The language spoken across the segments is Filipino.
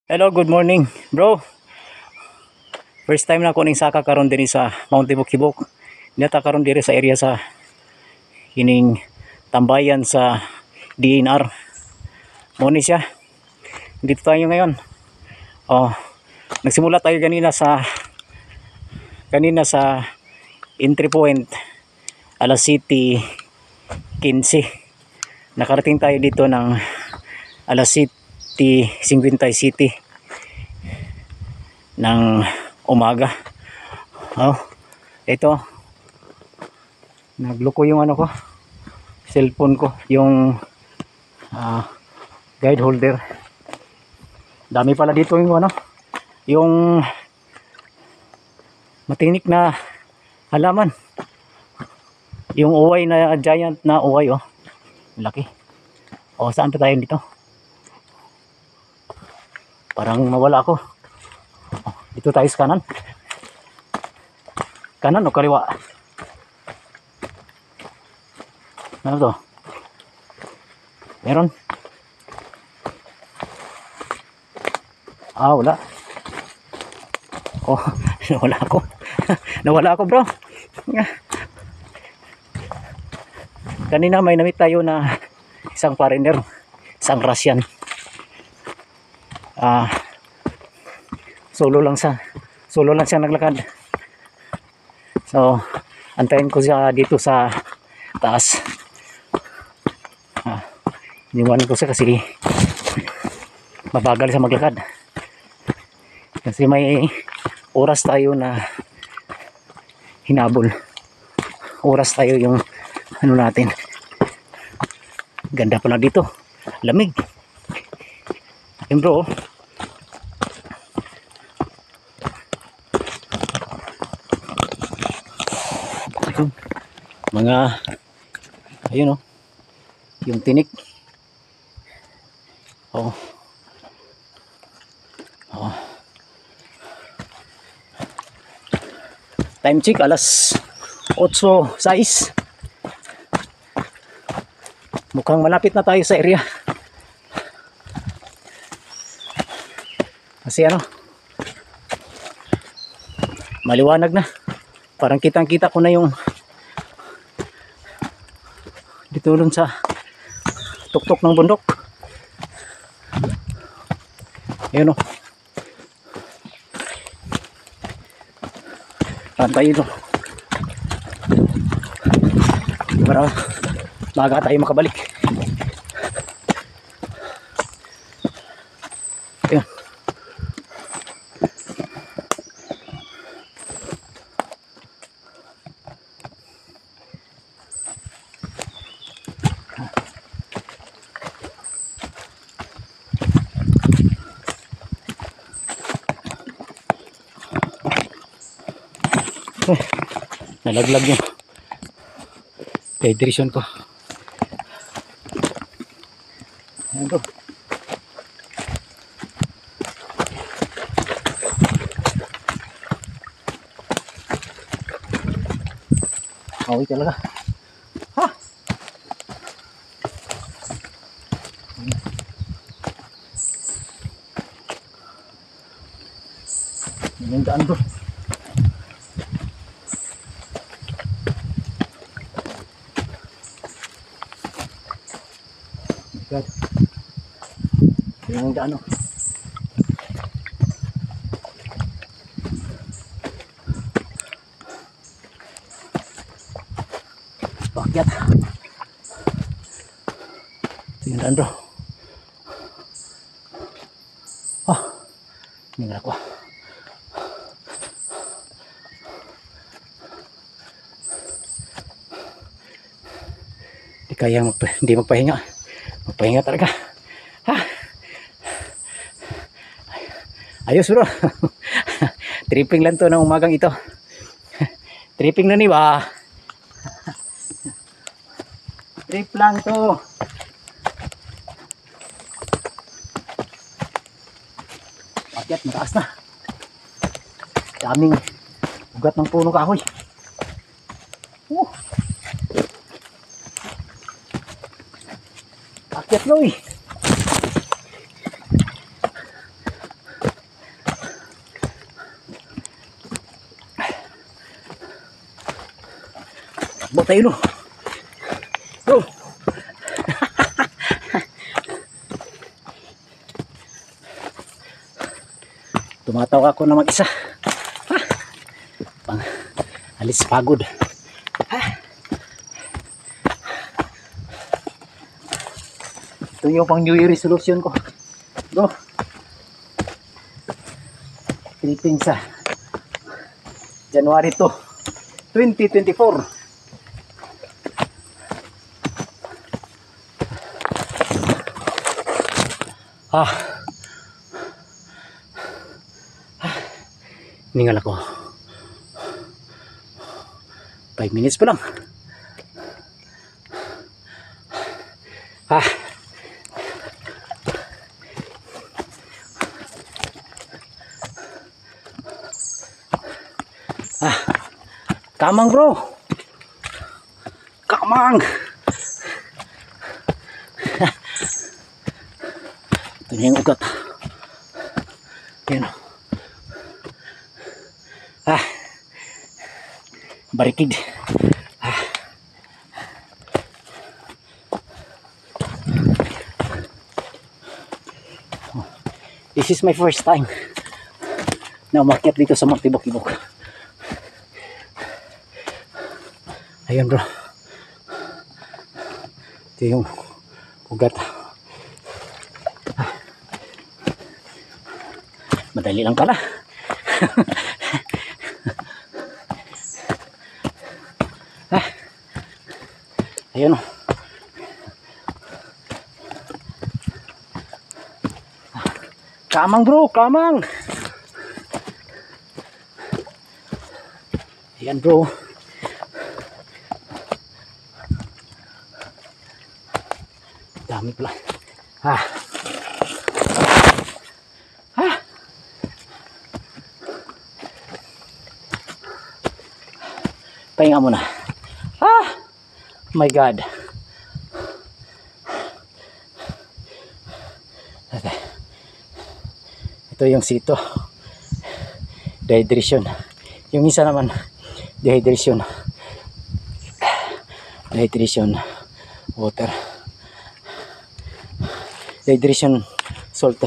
Hello, good morning, bro. First time na ko ning saka karon diri sa Mount Tibok-Kibok. Nata karon diri sa area sa kining tambayan sa DNR. Mo ni siya. Dito tayo ngayon. Oh, nagsimula tayo kanina sa entry point alas City 15. Nakarating tayo dito ng alas City 50 City ng umaga. Oh, ito. Nagloko yung ano ko, cellphone ko, yung guide holder. Dami pala dito yung ano, yung matinik na halaman. Yung uway na giant na uway, oh. Laki. Oh, saan pa tayo dito? Parang mawala ako. Oh, dito tayo sa kanan. Kanan o kaliwa? Ano to? Meron? Wala. Oh, nawala ako. Nawala ako, bro. Kanina may namit tayo na isang foreigner, isang Russian. Solo lang siya naglakad. So, antayin ko siya dito sa taas. Iniwan ko siya kasi mabagal siya maglakad. Kasi may oras tayo na hinabol. Oras tayo yung ano natin. Ganda pala dito. Lamig. Ayun, bro. Mga ayun, oh, yung tinik. Oh. Time check alas 8:06. Mukhang malapit na tayo sa area. Kasi ano, maliwanag na. Parang kitang-kita ko na yung dito dun sa tuktok ng bundok. Ayun, oh. Tayo ito para maaga tayo makabalik. Ayun. Nalaglag yung hydration ko. Ayan to. Awi talaga. Ha! Yung daan to. God. Yung daan, oh. Pakyat. Yung daan, bro. Hindi na ako. Hindi kaya hindi magpahinga. Magpahinga talaga. Ha? Ayos, bro. Tripping lang to ng umagang ito. Tripping na ni ba? Trip lang to. Pakyat, mataas na. Daming ugat ng puno kahoy. Pakyat, boy. Takbo tayo no. Bro. Tumataw ako na mag-isa. Pang alis pagod. Ito yung pang New Year resolution ko. Bro. Tripping sa January 2, 2024. Ningal ako. 5 minutes pa lang. Kamang bro. Kamang. Ito na yung ugat. Yan. Barikid. This is my first time na umakyat dito sa Magtibok-Ibok. Ayan bro. Ito yung ugat. Madali lang pala. Ayan o. Kamang bro, kamang. Ayan bro. Dami pala. Pahinga muna. My God. Ito yung sito. Dehydration. Yung isa naman dehydration. Dehydration water. Dehydration salt.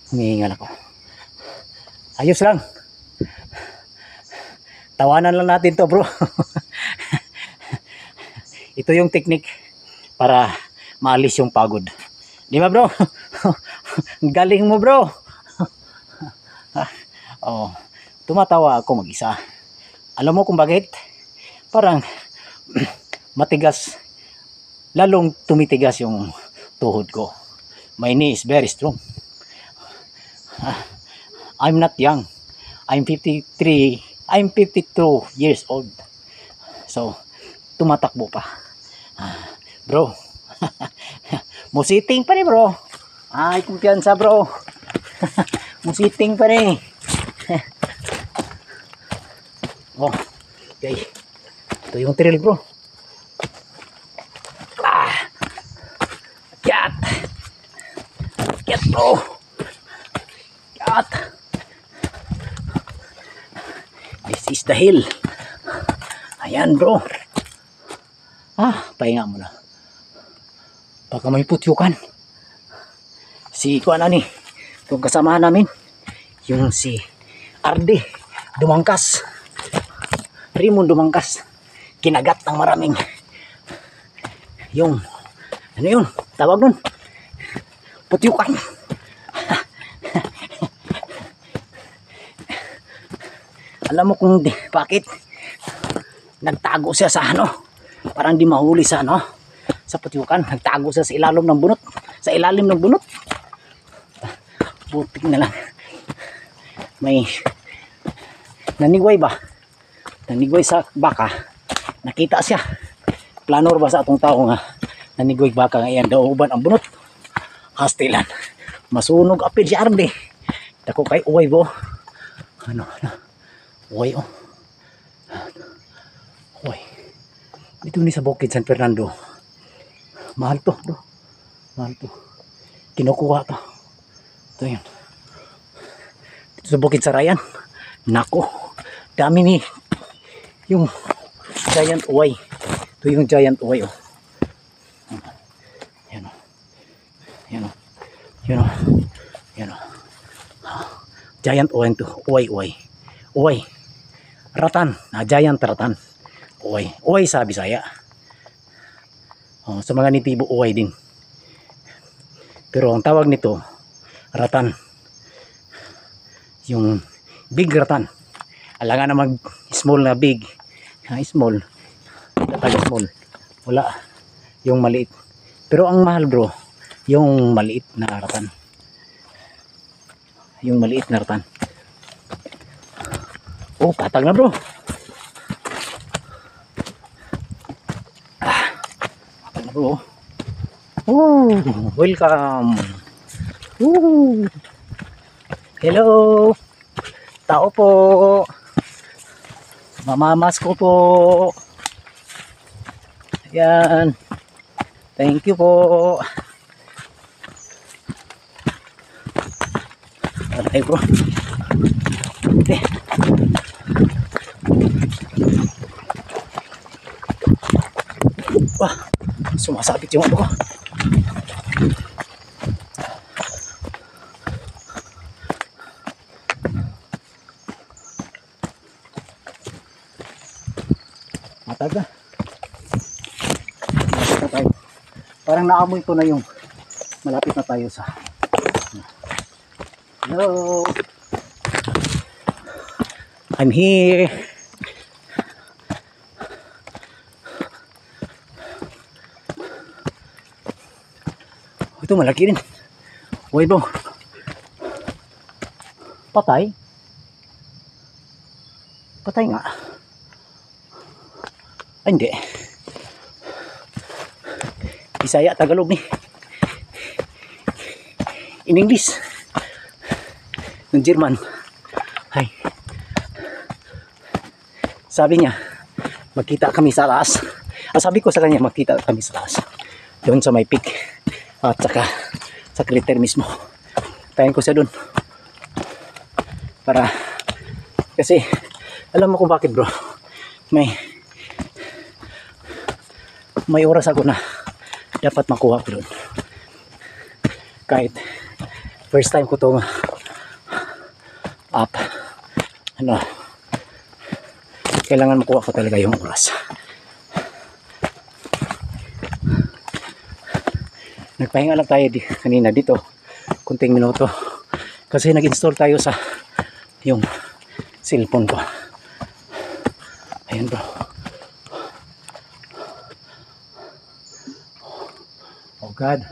Humihingal ako. Ayos lang. Tawanan lang natin to bro. Ito yung technique para maalis yung pagod. Di ba bro? Galing mo bro. Oh, tumatawa ako mag-isa. Alam mo kung bakit? Parang matigas. Lalong tumitigas yung tuhod ko. My knee is very strong. I'm not young. I'm 52 years old. So, tumatakbo pa. Bro. Musiting pa rin bro. Ay, kumpiyansa bro. Musiting pa rin. Oh, okay. Ito yung trail bro. Akyat. Akyat bro. Akyat. This is the hill. Ayan bro. Pahinga mo na. Baka may putyukan. Si kuan ani, itong kasamahan namin, yung si Arde Dumangkas, Raymond Dumangkas, kinagat ng maraming yung ano yun, tawag nun, putyukan. Alam mo kung bakit nagtago siya sa ano, parang di mahuli sa ano, sa putyukan. Nagtago siya sa ilalim ng bunot, sa ilalim ng bunot. Butik na lang may nanigway ba, nanigway sa baka. Nakita siya, planor ba sa atong tao nga nanigway baka nga iyan daw uban ang bunot. Hastilan masunog apil si Arde. Dako kay uway bo, ano uway uway dito ni sa Bukid San Fernando. Mahal to bro, mahal to, kinukuha to. Ito yun, dito sa Bukid Sarayan Nako, dami ni yung giant uway. Ito yung giant uway, oh. Yan, oh. Yan, oh. Yan, oh. Yan, oh. Giant uway to. Uway. Uway. Ratan. Giant ratan. Uway. Uway sa Bisaya. Oh, sa mga nitibo, uway din. Pero ang tawag nito, ratan. Yung big ratan. Alangan na mag small na big. Small. Tatag small. Wala. Yung maliit. Pero ang mahal, bro, yung maliit na ratan. Yung maliit na ratan. Oh, patag na, bro. Patag na, bro. Oh, welcome. Hello. Tao po. Mamamas ko po. Ayan. Thank you po. Aray, bro. Okay. Wah, sumasabit yung ano ko. Mataga. Malapit na tayo. Parang naamoy ko na yung malapit na tayo sa hello. I'm here. Ito malaki rin. Uy, bro. Patay. Patay nga. Ay, hindi. Bisaya, Tagalog ni. In English. Ng German. Ay. Sabi niya, magkita kami sa taas. Sabi ko sa kanya, magkita kami sa taas. Doon sa may peak. At saka sa crater mismo. Tayin ko siya doon. Para, kasi, alam mo kung bakit, bro. May oras ako na dapat makuha ko doon. Kahit first time ko to up, ano, kailangan makuha ko talaga yung oras. Nagpahinga lang tayo kanina dito kunting minuto kasi nag-install tayo sa yung cellphone ko. Ayun, bro. Oh God.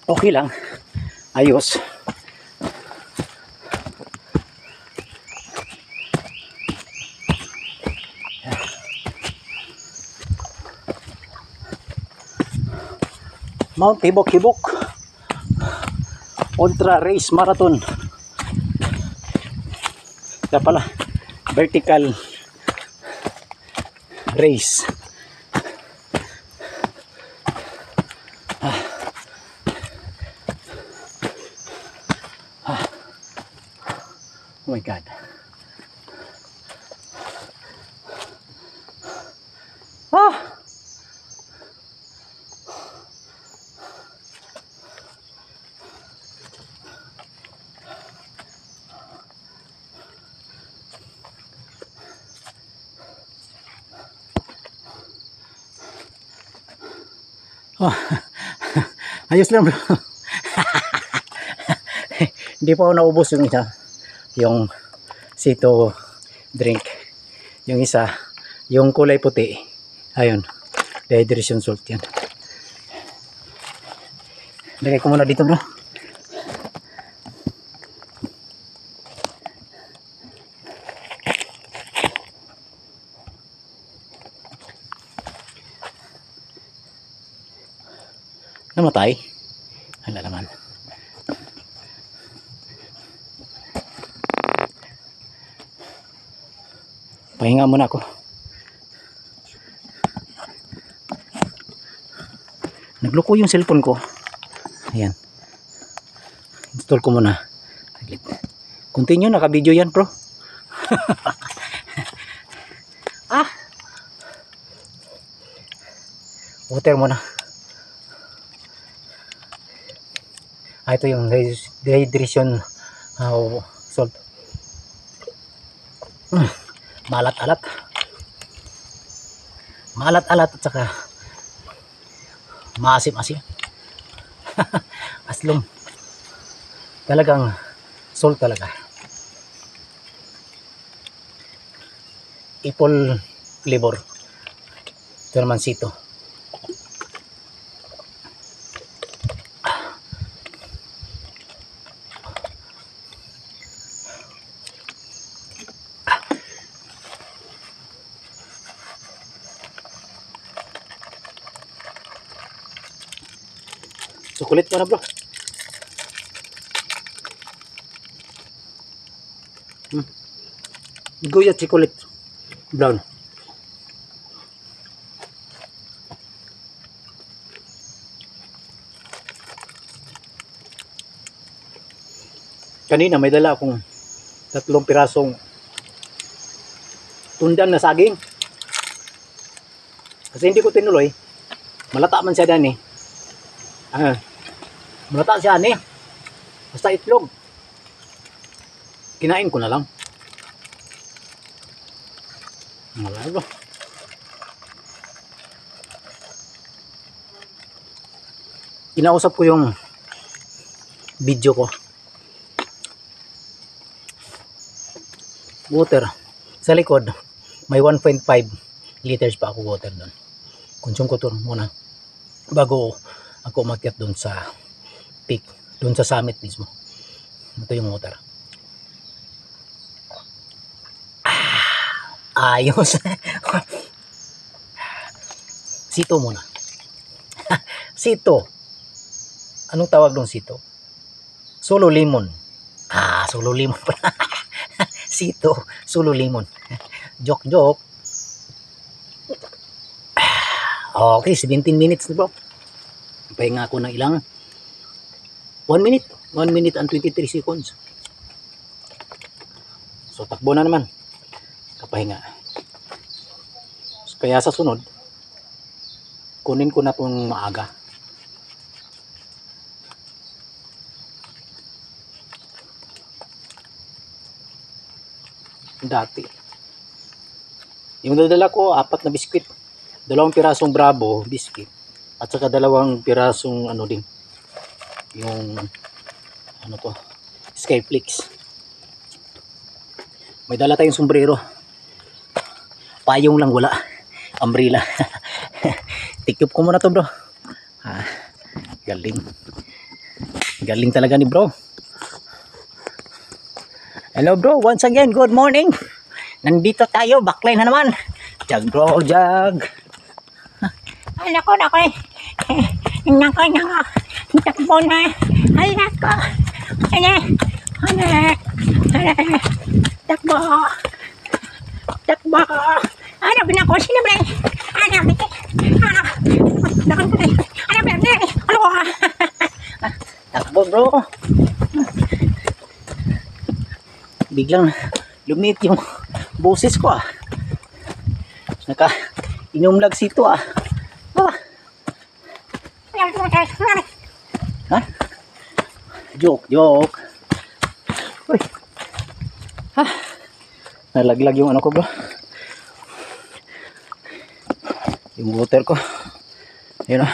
Okay lang. Ayos. Mount Hibok-Hibok Ultra Race Marathon. Kaya pala vertical race. Oh my God. Oh, ayos lang, bro. Hindi pa ako naubos yung isa, yung sito drink. Yung isa, yung kulay puti, ayun, dehydration salt yan. Lagay ko muna dito, bro. Namatay? Wala naman. Pahinga muna ako. Nagloko yung cellphone ko. Ayan. Install ko muna. Continue, naka-video yan, bro. Ah. Water muna. Ito yung dehydration salt. Maalat-alat. Maalat-alat at saka maasim-asim. Aslom. Talagang salt talaga. Apple flavor. Ito naman sito. Sukulit mo na, bro. Guyat chocolate brown. Kanina may dala akong 3 pirasong tundan na saging. Kasi hindi ko tinuloy. Malata man siya dyan eh. Malata siya eh. Basta itlog. Kinain ko na lang. Malay bro. Inausap ko yung video ko. Water. Sa likod, may 1.5 liters pa ako water doon. Consume ko to muna. Bago ako umakyat doon sa peak. Doon sa summit mismo. Ito yung water. Ayos. Sito muna. Sito. Anong tawag doon sito? Solo lemon. Solo lemon. Sito. Solo lemon. Joke, joke. Okay, 17 minutes na bro. Pahinga ako ng ilang 1 minute. 1 minute and 23 seconds. So, takbo na naman. Kapahinga. Kaya sa sunod, kunin ko na itong maaga. Dati. Yung dadala ko, 4 na biskwit. 2 pirasong Bravo biskwit. At saka 2 pirasong ano din. Yung ano to, Skyflix. May dala tayong sombrero. Payong lang wala. Umbrella. Tikyop ko muna to bro. Galing. Galing talaga ni bro. Hello bro, once again, good morning. Nandito tayo, backline na naman. Jag bro, jag. Ay nako, nako. Nako, nako. Takbo na. Ay nako. Takbo. Takbo. Ano ba na ko? Sino ba? Ano ba? Ano ba? Takbo bro. Biglang lumit yung boses ko Naka inumlag sito Ha? Joke, joke. Uy. Nalaglag yung ano ko bro. Yung water ko. Yun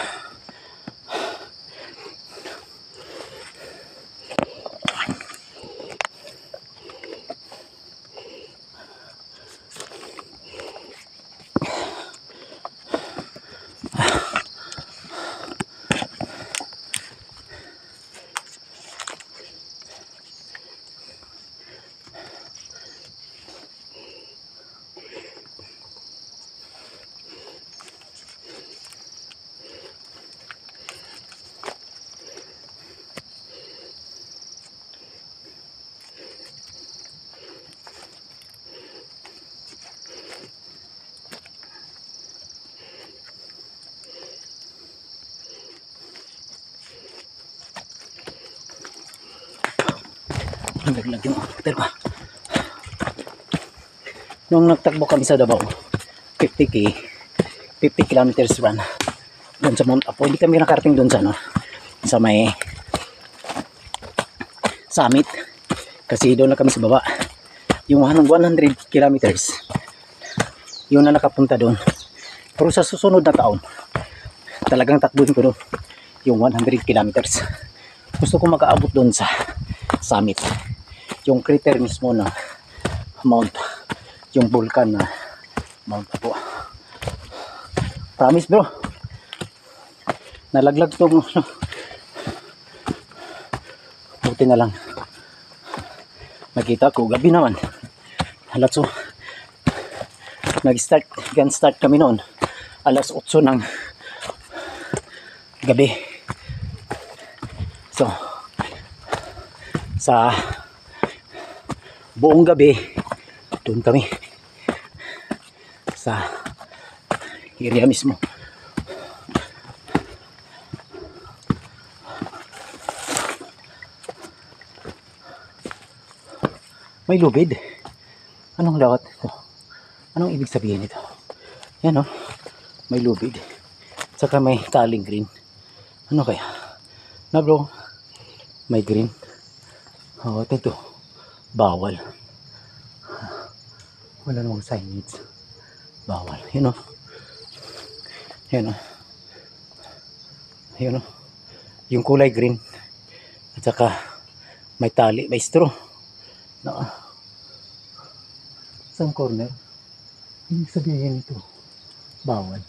Naglag yung hotel ko. Nung nagtakbo kami sa Davao, 50 kilometers run doon sa Mount Apo. Hindi kami nakarating doon sa sa may summit kasi doon na kami sa baba. Yung 100 kilometers yun na nakapunta doon. Pero sa susunod na taon talagang takbuhin ko doon yung 100 kilometers. Gusto ko makaabot doon sa summit, yung crater mismo na Mount, yung vulkan na Mount Apo. Promise bro, nalaglag tong buti na lang nakita ko gabi naman. Alas so start kami noon alas 8 ng gabi. So sa buong gabi doon kami sa area mismo. May lubid. Anong lawat ito? Anong ibig sabihin nito? Yan o. May lubid. Saka may taling green. Ano kaya? Na bro. May green. Oh, ito. Bawal. Wala namang signage. Bawal. Yan o. Yan o. Yan o. Yung kulay green. At saka may tali. May straw. Isang corner. Ibig sabihin ito bawal.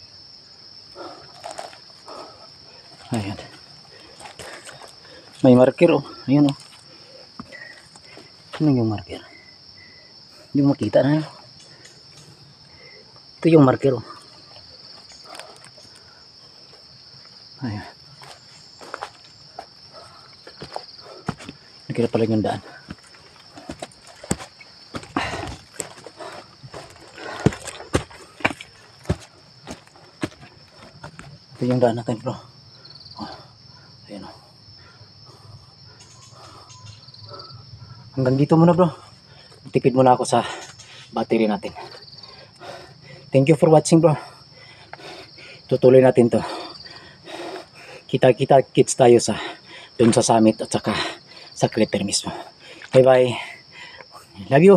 Ayan. May marker oh. Ayan oh. Ano yung marker? Hindi mo makita na. Ito yung marker oh. Ayan. Nakita pala yung daan. Ito yung daan natin bro. Oh, ayan o. Hanggang dito muna bro. Tipid muna ako sa battery natin. Thank you for watching bro. Tutuloy natin to. Kita-kits tayo sa dun sa summit at saka sa crater mismo. Bye bye. Love you.